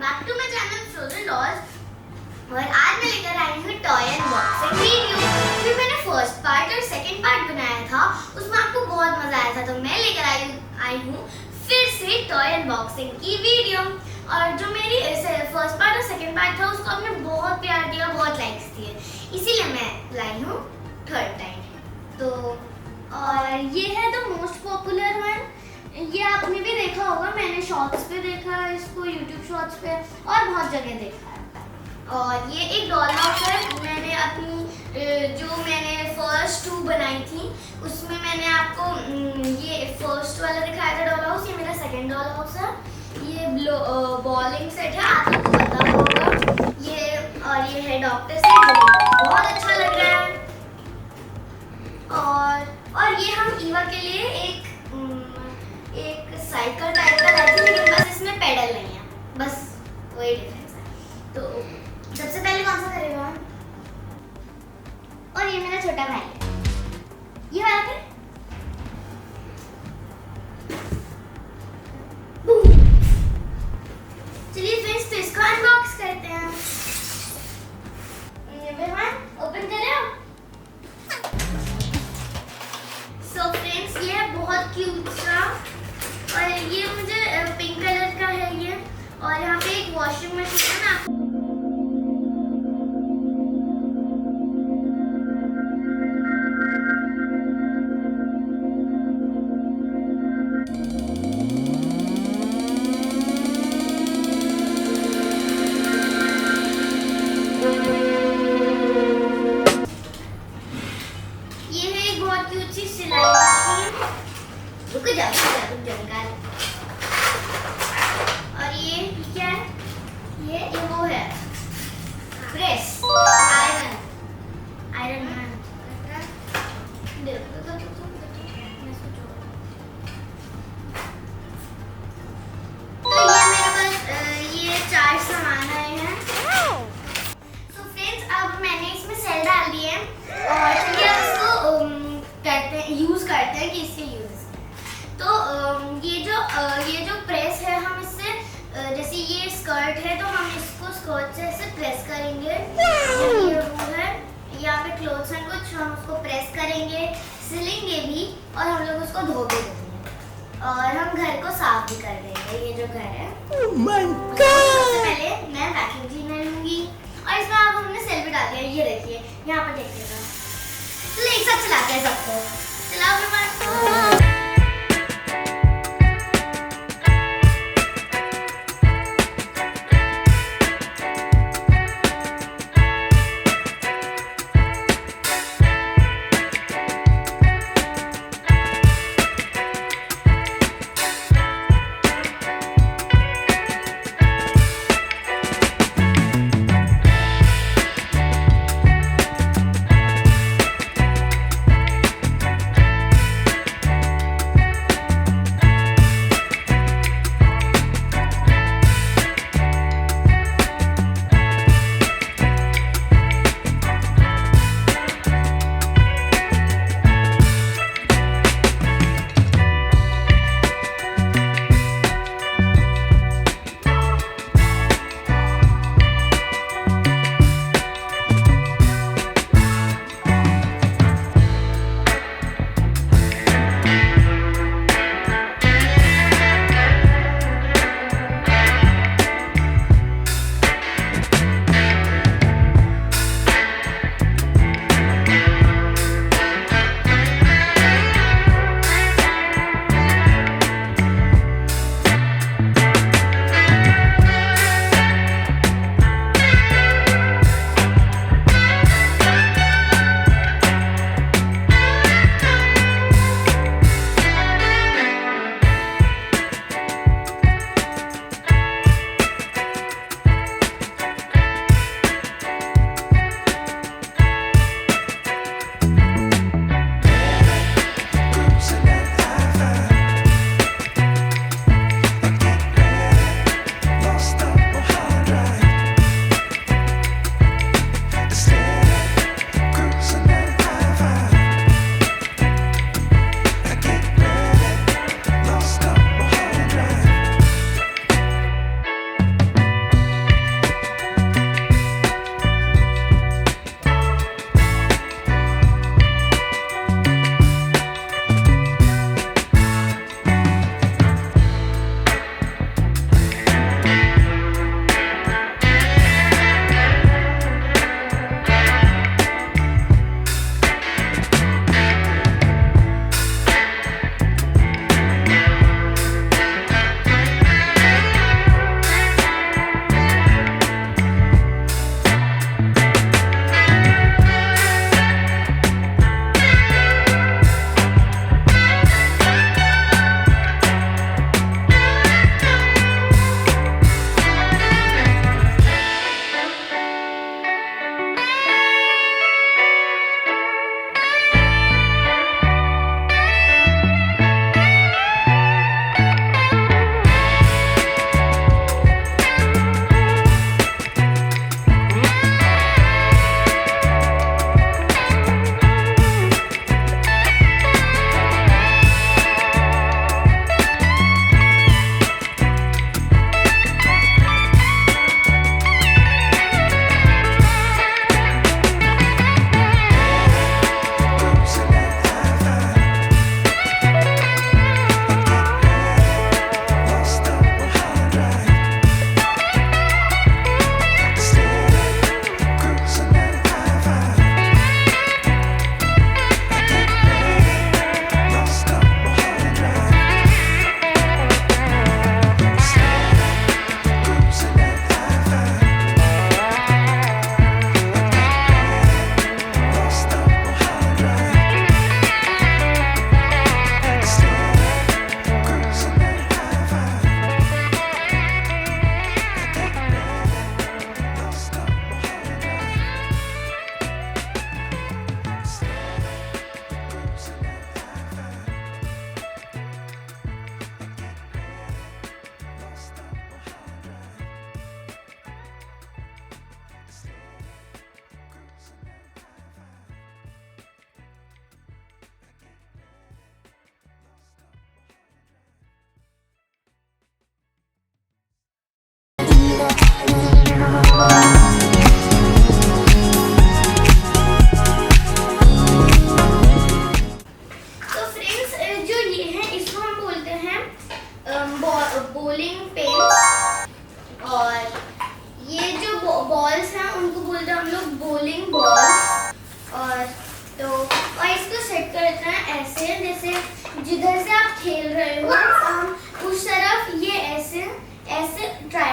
Back to my channel Frozen Dolls. और आज मैं लेकर आई हूँ टॉय अनबॉक्सिंग वीडियो। जो मैंने फर्स्ट पार्ट और सेकंड पार्ट बनाया था उसमें आपको बहुत मजा आया था, तो मैं लेकर आई हूँ फिर से टॉय अनबॉक्सिंग की वीडियो। और जो मेरी फर्स्ट पार्ट और सेकंड पार्ट था उसको आपने बहुत प्यार दिया, बहुत लाइक्स दिए, इसीलिए मैं लाई हूँ थर्ड टाइम। तो और ये है द मोस्ट पॉपुलर वन। ये आपने भी देखा होगा, मैंने शॉर्ट्स पे देखा है इसको, यूट्यूब शॉर्ट्स पे और बहुत जगह देखा है। और ये एक डॉल हाउस है। मैंने अपनी जो मैंने फर्स्ट 2 बनाई थी उसमें मैंने आपको ये फर्स्ट वाला दिखाया था डॉल हाउस। ये मेरा सेकंड डॉल हाउस है। ये बॉलिंग सेट है, आप लोगों को पता होगा ये। और ये है डॉक्टर सेट, जो बहुत अच्छा लग रहा है। और ये हम ईवा के लिए एक साइकिल टाइप का लाए थे, लेकिन बस इसमें पेडल नहीं है, बस वही डिफरेंस है। तो सबसे पहले कौन सा करेगा? और ये मेरा छोटा भाई है, ये वाला है। चलिए फ्रेंड्स, तो इसको अनबॉक्स करते हैं। ओपन करें। सो फ्रेंड्स, ये है बहुत क्यूट सा, और ये मुझे पिंक कलर का है ये। और यहाँ पे एक वॉशिंग मशीन है ना। ये है एक बहुत क्यूट सी सिलाई मशीन। रुक जाओ निकाल। और ये क्या है? ये वो है प्रेस, आयरन मैन। तो ये मेरे पास ये 4 सामान आए हैं। तो फ्रेंड्स, अब मैंने इसमें सेल डाल दिए हैं और चलिए अब इसको यूज करते हैं कि इसके यूज। तो ये जो प्रेस है, हम इससे जैसे ये स्कर्ट है तो हम इसको स्कर्ट से ऐसे प्रेस करेंगे। ये वो है, यहाँ पे क्लोथ्स हैं कुछ, हम उसको प्रेस करेंगे, सिलेंगे भी, और हम लोग उसको धो भी देंगे, और हम घर को साफ भी कर देंगे। ये जो घर है, oh my God! सबसे पहले मैं वैक्यूम क्लीनर लूंगी, और इसमें अब हमने सेल भी डाल दिया। ये देखिए यहाँ पर देखिएगा। चलिए एक साथ चलाते हैं सबको। चलाओ मेरे पास।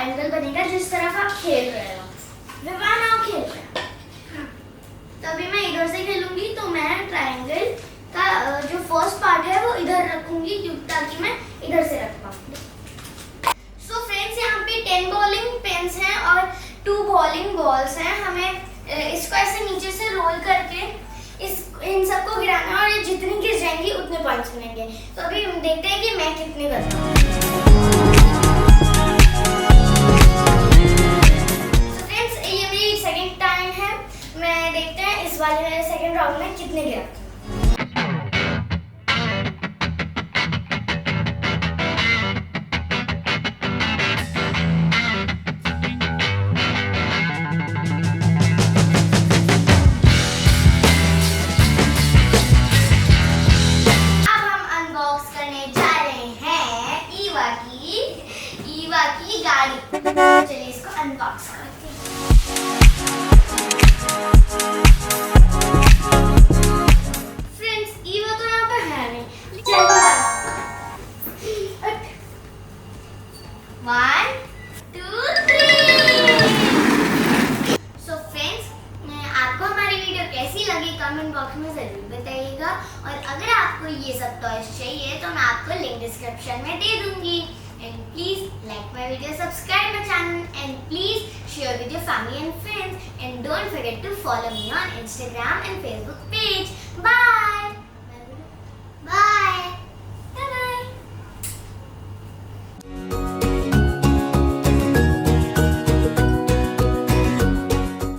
ट्रायंगल बनेगा जिस तरफ आप खेल रहे हो। विवान आप खेल रहे हो, तो अभी मैं इधर से खेलूंगी, तो मैं ट्रायंगल का जो फर्स्ट पार्ट है वो इधर रखूंगी ताकि मैं इधर से रख पाऊँ। सो फ्रेंड्स, यहाँ पे 10 बॉलिंग पिन्स हैं और 2 बॉलिंग बॉल्स हैं। हमें इसको ऐसे नीचे से रोल करके इन सबको गिराना है और ये जितनी गिर जाएंगी उतने पॉइंट्स मिलेंगे। तो अभी हम देखते हैं कि मैं कितने करता हूँ। तो फ्रेंड्स, ये मेरी सेकंड टाइम है। मैं देखते हैं इस वाले सेकंड राउंड में कितने गिराते हैं। की गाड़ी, चलिए इसको अनबॉक्स करते हैं। फ्रेंड्स, ईवा तो यहाँ पे है नहीं। चलो 1 2 3। सो फ्रेंड्स, आपको हमारी वीडियो कैसी लगी कमेंट बॉक्स में जरूर बताइएगा, और अगर आपको ये सब टॉयज चाहिए तो मैं आपको लिंक डिस्क्रिप्शन में दे दूंगी। And please like my video, subscribe my channel, and please share with your family and friends, and don't forget to follow me on Instagram and Facebook page.